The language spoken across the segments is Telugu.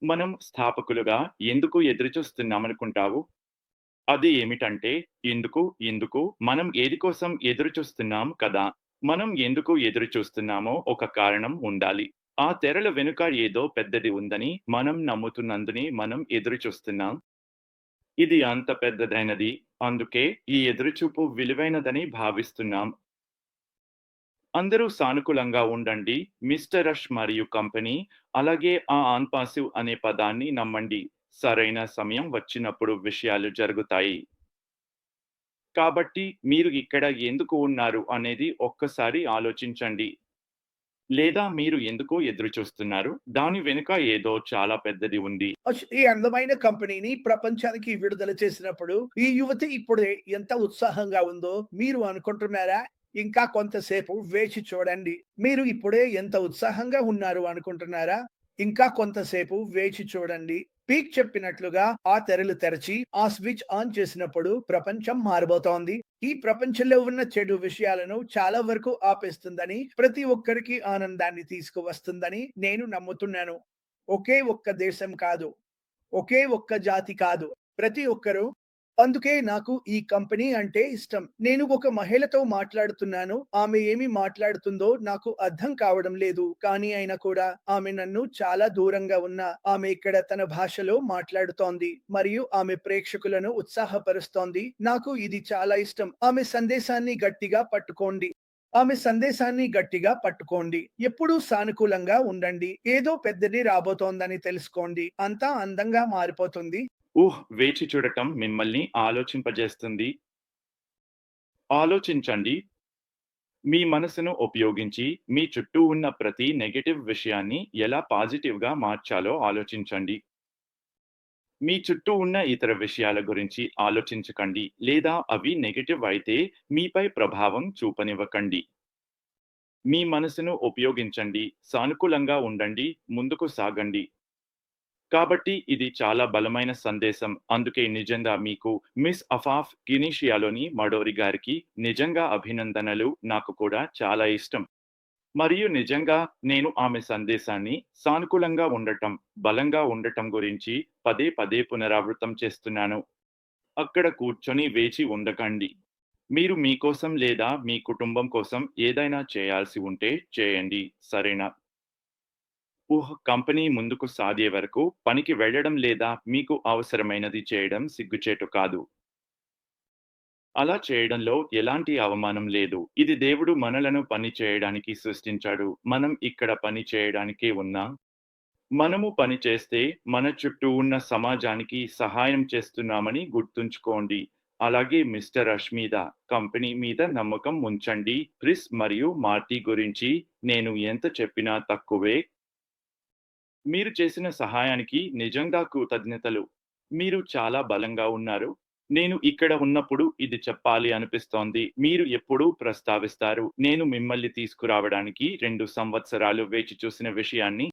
మనం స్థాపకులుగా ఎందుకు ఎదురుచూస్తున్నామనుకుంటావు? అది ఏమిటంటే, ఎందుకు, ఎందుకు, మనం ఏది కోసం ఎదురుచూస్తున్నాం కదా! మనం ఎందుకు ఎదురుచూస్తున్నామో ఒక కారణం ఉండాలి. ఆ తెరల వెనుక ఏదో పెద్దది ఉందని మనం నమ్ముతున్నందునే మనం ఎదురుచూస్తున్నాం. ఇది అంత పెద్దదైనది. అందుకే ఈ ఎదురుచూపు విలువైనదని భావిస్తున్నాం. అందరూ సానుకూలంగా ఉండండి. మిస్టర్ రష్ మరియు కంపెనీ, అలాగే ఆ ఆన్ పాసివ్ అనే పదాన్ని నమ్మండి. సరైన సమయం వచ్చినప్పుడు విషయాలు జరుగుతాయి. కాబట్టి మీరు ఇక్కడ ఎందుకు ఉన్నారు అనేది ఒక్కసారి ఆలోచించండి. లేదా మీరు ఎందుకో ఎదురుచూస్తున్నారు? దాని వెనుక ఏదో చాలా పెద్దది ఉంది. ఈ అందమైన కంపెనీని ప్రపంచానికి విడుదల చేసినప్పుడు, ఈ యువతి ఇప్పుడే ఎంత ఉత్సాహంగా ఉందో మీరు అనుకుంటున్నారా? ఇంకా కొంతసేపు వేచి చూడండి. మీరు ఇప్పుడే ఎంత ఉత్సాహంగా ఉన్నారు అనుకుంటున్నారా? ఇంకా కొంతసేపు వేచి చూడండి. పీక్ చెప్పినట్లుగా ఆ తెరలు తెరచి, ఆ స్విచ్ ఆన్ చేసినప్పుడు ప్రపంచం మారబోతోంది. ఈ ప్రపంచంలో ఉన్న చెడు విషయాలను చాలా వరకు ఆపేస్తుందని, ప్రతి ఒక్కరికి ఆనందాన్ని తీసుకువస్తుందని నేను నమ్ముతున్నాను. ఒకే ఒక్క దేశం కాదు. ఒకే ఒక్క జాతి కాదు. ప్రతి ఒక్కరు అందుకే నాకు ఈ కంపెనీ అంటే ఇష్టం. నేను ఒక మహిళతో మాట్లాడుతున్నాను. ఆమె ఏమి మాట్లాడుతుందో నాకు అర్థం కావడం లేదు. కానీ అయినా కూడా ఆమె నన్ను చాలా దూరంగా ఉన్న ఆమె ఇక్కడ తన భాషలో మాట్లాడుతోంది. మరియు ఆమె ప్రేక్షకులను ఉత్సాహపరుస్తోంది. నాకు ఇది చాలా ఇష్టం. ఆమె సందేశాన్ని గట్టిగా పట్టుకోండి. ఆమె సందేశాన్ని గట్టిగా పట్టుకోండి. ఎప్పుడూ సానుకూలంగా ఉండండి. ఏదో పెద్దది రాబోతోందని తెలుసుకోండి. అంతా అందంగా మారిపోతుంది. వేచి చూడటం మిమ్మల్ని ఆలోచింపజేస్తుంది. ఆలోచించండి. మీ మనసును ఉపయోగించి మీ చుట్టూ ఉన్న ప్రతి నెగెటివ్ విషయాన్ని ఎలా పాజిటివ్‌గా మార్చాలో ఆలోచించండి. మీ చుట్టూ ఉన్న ఇతర విషయాల గురించి ఆలోచించకండి. లేదా అవి నెగెటివ్ అయితే మీపై ప్రభావం చూపనివ్వకండి. మీ మనసును ఉపయోగించండి. సానుకూలంగా ఉండండి. ముందుకు సాగండి. కాబట్టి ఇది చాలా బలమైన సందేశం. అందుకే నిజంగా మీకు మిస్ అఫాఫ్ ట్యునీషియాలోని మడోరి గారికి నిజంగా అభినందనలు. నాకు కూడా చాలా ఇష్టం. మరియు నిజంగా నేను ఆమె సందేశాన్ని సానుకూలంగా ఉండటం, బలంగా ఉండటం గురించి పదే పదే పునరావృతం చేస్తున్నాను. అక్కడ కూర్చొని వేచి ఉండకండి. మీరు మీకోసం లేదా మీ కుటుంబం కోసం ఏదైనా చేయాల్సి ఉంటే చేయండి. సరేనా? కంపెనీ ముందుకు సాగే వరకు పనికి వెళ్ళడం లేదా మీకు అవసరమైనది చేయడం సిగ్గుచేటు కాదు. అలా చేయడంలో ఎలాంటి అవమానం లేదు. ఇది దేవుడు మనలను పని చేయడానికి సృష్టించాడు. మనం ఇక్కడ పని చేయడానికే ఉన్నాం. మనము పని చేస్తే మన చుట్టూ ఉన్న సమాజానికి సహాయం చేస్తున్నామని గుర్తుంచుకోండి. అలాగే మిస్టర్ రష్ మీద, కంపెనీ మీద నమ్మకం ఉంచండి. క్రిస్ మరియు మార్టీ గురించి నేను ఎంత చెప్పినా తక్కువే. మీరు చేసిన సహాయానికి నిజంగా కృతజ్ఞతలు. మీరు చాలా బలంగా ఉన్నారు. నేను ఇక్కడ ఉన్నప్పుడు ఇది చెప్పాలి అనిపిస్తోంది. మీరు ఎప్పుడూ ప్రస్తావిస్తారు. నేను మిమ్మల్ని తీసుకురావడానికి 2 సంవత్సరాలు వేచి చూసిన విషయాన్ని.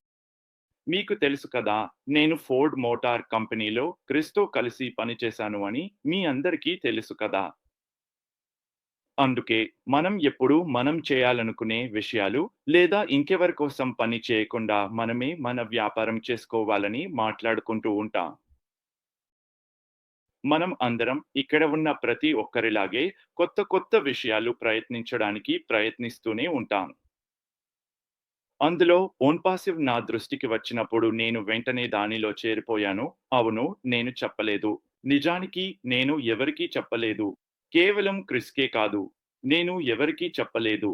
మీకు తెలుసు కదా! నేను ఫోర్డ్ మోటార్ కంపెనీలో క్రిస్‌తో కలిసి పనిచేశాను అని మీ అందరికీ తెలుసు కదా! అందుకే మనం ఎప్పుడూ మనం చేయాలనుకునే విషయాలు లేదా ఇంకెవరి కోసం పని చేయకుండా మనమే మన వ్యాపారం చేసుకోవాలని మాట్లాడుకుంటూ ఉంటాం. మనం అందరం ఇక్కడ ఉన్న ప్రతి ఒక్కరిలాగే కొత్త కొత్త విషయాలు ప్రయత్నించడానికి ప్రయత్నిస్తూనే ఉంటాం. అందులో ఓన్పాసివ్ నా దృష్టికి వచ్చినప్పుడు నేను వెంటనే దానిలో చేరిపోయాను. అవును, నేను చెప్పలేదు. నిజానికి నేను ఎవరికీ చెప్పలేదు. కేవలం క్రిస్‌కే కాదు. నేను ఎవరికీ చెప్పలేదు.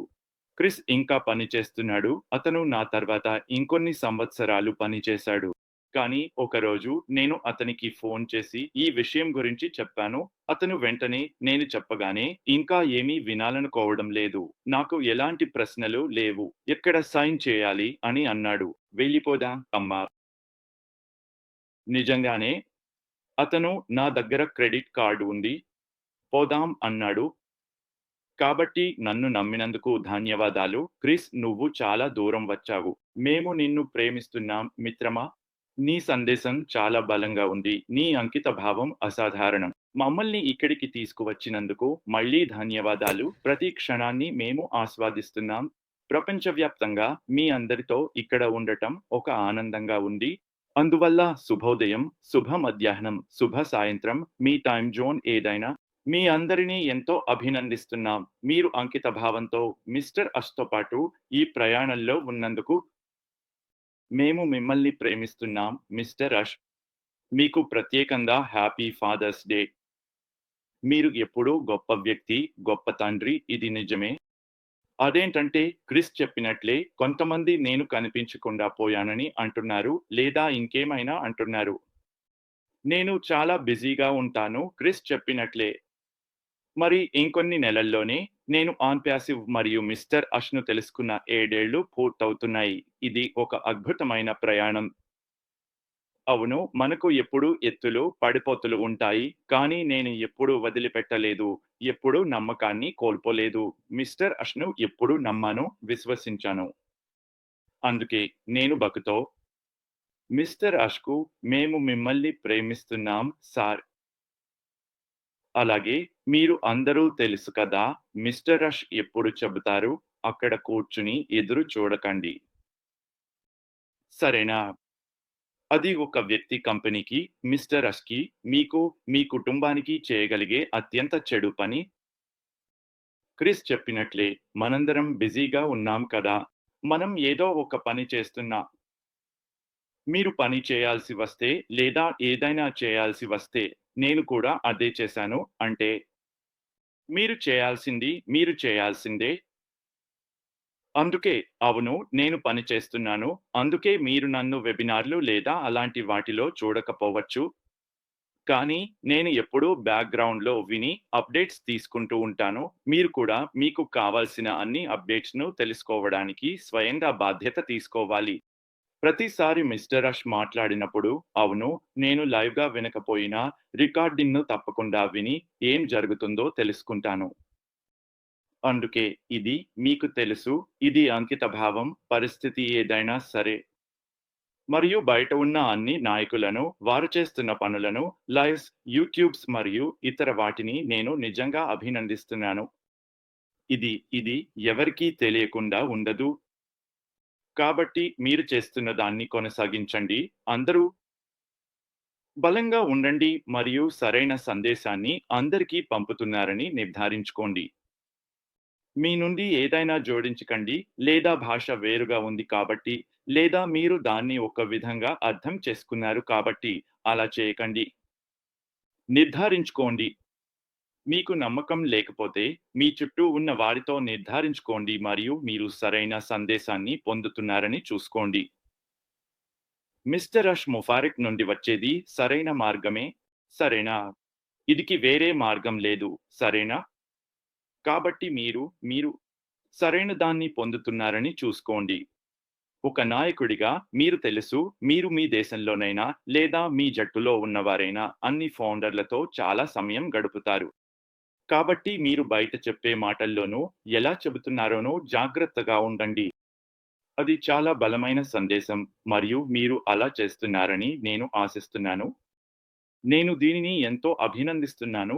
క్రిస్ ఇంకా పని చేస్తున్నాడు. అతను నా తర్వాత ఇంకొన్ని సంవత్సరాలు పని చేశాడు. కానీ ఒకరోజు నేను అతనికి ఫోన్ చేసి ఈ విషయం గురించి చెప్పాను. అతను వెంటనే నేను చెప్పగానే ఇంకా ఏమీ వినాలనుకోవడం లేదు. నాకు ఎలాంటి ప్రశ్నలు లేవు. ఎక్కడ సైన్ చేయాలి అని అన్నాడు. వెళ్ళిపోదాం అమ్మా. నిజంగానే అతను నా దగ్గర క్రెడిట్ కార్డ్ ఉంది. పోదాం అన్నాడు. కాబట్టి నన్ను నమ్మినందుకు ధన్యవాదాలు. క్రిస్, నువ్వు చాలా దూరం వచ్చావు. మేము నిన్ను ప్రేమిస్తున్నాం మిత్రమా. నీ సందేశం చాలా బలంగా ఉంది. నీ అంకిత భావం అసాధారణం. మమ్మల్ని ఇక్కడికి తీసుకువచ్చినందుకు మళ్ళీ ధన్యవాదాలు. ప్రతి క్షణాన్ని మేము ఆస్వాదిస్తున్నాం. ప్రపంచవ్యాప్తంగా మీ అందరితో ఇక్కడ ఉండటం ఒక ఆనందంగా ఉంది. అందువల్ల శుభోదయం, శుభ మధ్యాహ్నం, శుభ సాయంత్రం మీ టైమ్ జోన్ ఏదైనా మీ అందరినీ ఎంతో అభినందిస్తున్నాం. మీరు అంకిత భావంతో మిస్టర్ అష్‌తో పాటు ఈ ప్రయాణంలో ఉన్నందుకు మేము మిమ్మల్ని ప్రేమిస్తున్నాం మిస్టర్ అష్. మీకు ప్రత్యేకంగా హ్యాపీ ఫాదర్స్ డే. మీరు ఎప్పుడూ గొప్ప వ్యక్తి, గొప్ప తండ్రి ఇది నిజమే. అదేంటంటే క్రిస్ చెప్పినట్లే కొంతమంది నేను కనిపించకుండా పోయానని అంటున్నారు లేదా ఇంకేమైనా అంటున్నారు. నేను చాలా బిజీగా ఉంటాను క్రిస్ చెప్పినట్లే. మరి ఇంకొన్ని నెలల్లోనే నేను ఆన్ ప్యాసివ్ మరియు మిస్టర్ అష్‌ను తెలుసుకున్న 7 ఏళ్లు పూర్తవుతున్నాయి. ఇది ఒక అద్భుతమైన ప్రయాణం. అవును. మనకు ఎప్పుడూ ఎత్తులు, పడిపోతులు ఉంటాయి. కానీ నేను ఎప్పుడూ వదిలిపెట్టలేదు. ఎప్పుడూ నమ్మకాన్ని కోల్పోలేదు. మిస్టర్ అష్‌ను ఎప్పుడూ నమ్మాను, విశ్వసించాను. అందుకే నేను బకుతో మిస్టర్ అష్‌కు మేము మిమ్మల్ని ప్రేమిస్తున్నాం సార్. అలాగే మీరు అందరూ తెలుసు కదా! మిస్టర్ అష్ ఎప్పుడు చెబుతారు, అక్కడ కూర్చుని ఎదురు చూడకండి. సరేనా? అది ఒక వ్యక్తి కంపెనీకి, మిస్టర్ అష్‌కి, మీకు, మీ కుటుంబానికి చేయగలిగే అత్యంత చెడు పని. క్రిస్ చెప్పినట్లే మనందరం బిజీగా ఉన్నాం కదా! మనం ఏదో ఒక పని చేస్తున్నా మీరు పని చేయాల్సి వస్తే లేదా ఏదైనా చేయాల్సి వస్తే నేను కూడా అదే చేశాను. అంటే మీరు చేయాల్సిందే. అందుకే అవును. నేను పని చేస్తున్నాను. అందుకే మీరు నన్ను వెబినార్‌లు లేదా అలాంటి వాటిలో చూడకపోవచ్చు. కానీ నేను ఎప్పుడూ బ్యాక్‌గ్రౌండ్‌లో విని అప్డేట్స్ తీసుకుంటూ ఉంటాను. మీరు కూడా మీకు కావాల్సిన అన్ని అప్డేట్స్‌ను తెలుసుకోవడానికి స్వయంగా బాధ్యత తీసుకోవాలి. ప్రతిసారి మిస్టర్ రష్ మాట్లాడినప్పుడు, అవును, నేను లైవ్‌గా వినకపోయినా రికార్డింగ్‌ను తప్పకుండా విని ఏం జరుగుతుందో తెలుసుకుంటాను. అందుకే ఇది మీకు తెలుసు. ఇది అంకితభావం పరిస్థితి ఏదైనా సరే. మరియు బయట ఉన్న అన్ని నాయకులను, వారు చేస్తున్న పనులను, లైవ్స్, యూట్యూబ్స్ మరియు ఇతర వాటిని నేను నిజంగా అభినందిస్తున్నాను. ఇది ఎవరికీ తెలియకుండా ఉండదు. కాబట్టి మీరు చేస్తున్న దాన్ని కొనసాగించండి. అందరూ బలంగా ఉండండి మరియు సరైన సందేశాన్ని అందరికీ పంపుతున్నారని నిర్ధారించుకోండి. మీ నుండి ఏదైనా జోడించకండి లేదా భాష వేరుగా ఉంది కాబట్టి లేదా మీరు దాన్ని ఒక విధంగా అర్థం చేసుకున్నారు కాబట్టి అలా చేయకండి. నిర్ధారించుకోండి. మీకు నమ్మకం లేకపోతే మీ చుట్టూ ఉన్న వారితో నిర్ధారించుకోండి మరియు మీరు సరైన సందేశాన్ని పొందుతున్నారని చూసుకోండి. మిస్టర్ రష్ ముఫారిక్ నుండి వచ్చేది సరైన మార్గమే, సరేనా? ఇదికి వేరే మార్గం లేదు, సరేనా? కాబట్టి మీరు సరైన దాన్ని పొందుతున్నారని చూసుకోండి. ఒక నాయకుడిగా మీరు తెలుసు, మీరు మీ దేశంలోనైనా లేదా మీ జట్టులో ఉన్నవారైనా అన్ని ఫౌండర్లతో చాలా సమయం గడుపుతారు. కాబట్టి మీరు బయట చెప్పే మాటల్లోనూ, ఎలా చెబుతున్నారోనో జాగ్రత్తగా ఉండండి. అది చాలా బలమైన సందేశం మరియు మీరు అలా చేస్తున్నారని నేను ఆశిస్తున్నాను. నేను దీనిని ఎంతో అభినందిస్తున్నాను.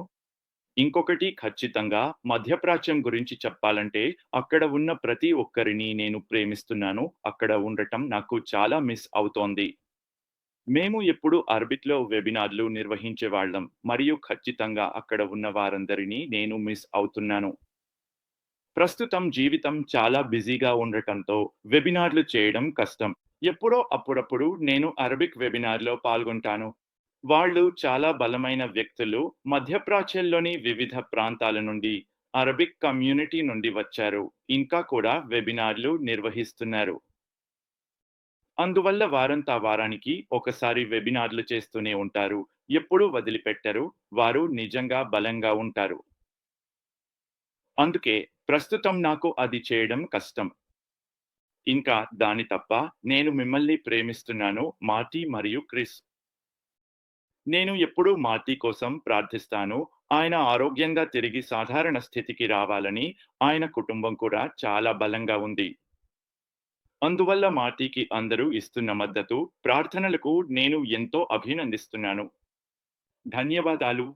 ఇంకొకటి ఖచ్చితంగా మధ్యప్రాచ్యం గురించి చెప్పాలంటే, అక్కడ ఉన్న ప్రతి ఒక్కరిని నేను ప్రేమిస్తున్నాను. అక్కడ ఉండటం నాకు చాలా మిస్ అవుతోంది. మేము ఎప్పుడూ అరబిక్‌లో వెబినార్‌లు నిర్వహించేవాళ్ళం మరియు ఖచ్చితంగా అక్కడ ఉన్న వారందరినీ నేను మిస్ అవుతున్నాను. ప్రస్తుతం జీవితం చాలా బిజీగా ఉండటంతో వెబినార్‌లు చేయడం కష్టం. ఎప్పుడో అప్పుడప్పుడు నేను అరబిక్ వెబినార్‌లో పాల్గొంటాను. వాళ్ళు చాలా బలమైన వ్యక్తులు. మధ్యప్రాచ్యంలోని వివిధ ప్రాంతాల నుండి, అరబిక్ కమ్యూనిటీ నుండి వచ్చారు. ఇంకా కూడా వెబినార్‌లు నిర్వహిస్తున్నారు. అందువల్ల వారంతా వారానికి ఒకసారి వెబినార్‌లు చేస్తూనే ఉంటారు. ఎప్పుడూ వదిలిపెట్టరు. వారు నిజంగా బలంగా ఉంటారు. అందుకే ప్రస్తుతం నాకు అది చేయడం కష్టం. ఇంకా దాని తప్ప నేను మిమ్మల్ని ప్రేమిస్తున్నాను మార్టీ మరియు క్రిస్. నేను ఎప్పుడూ మార్టీ కోసం ప్రార్థిస్తాను. ఆయన ఆరోగ్యంగా తిరిగి సాధారణ స్థితికి రావాలని. ఆయన కుటుంబం కూడా చాలా బలంగా ఉంది. అందువల్ల మార్టీకి అందరూ ఇస్తున్న మద్దతు, ప్రార్థనలకు నేను ఎంతో అభినందిస్తున్నాను. ధన్యవాదాలు.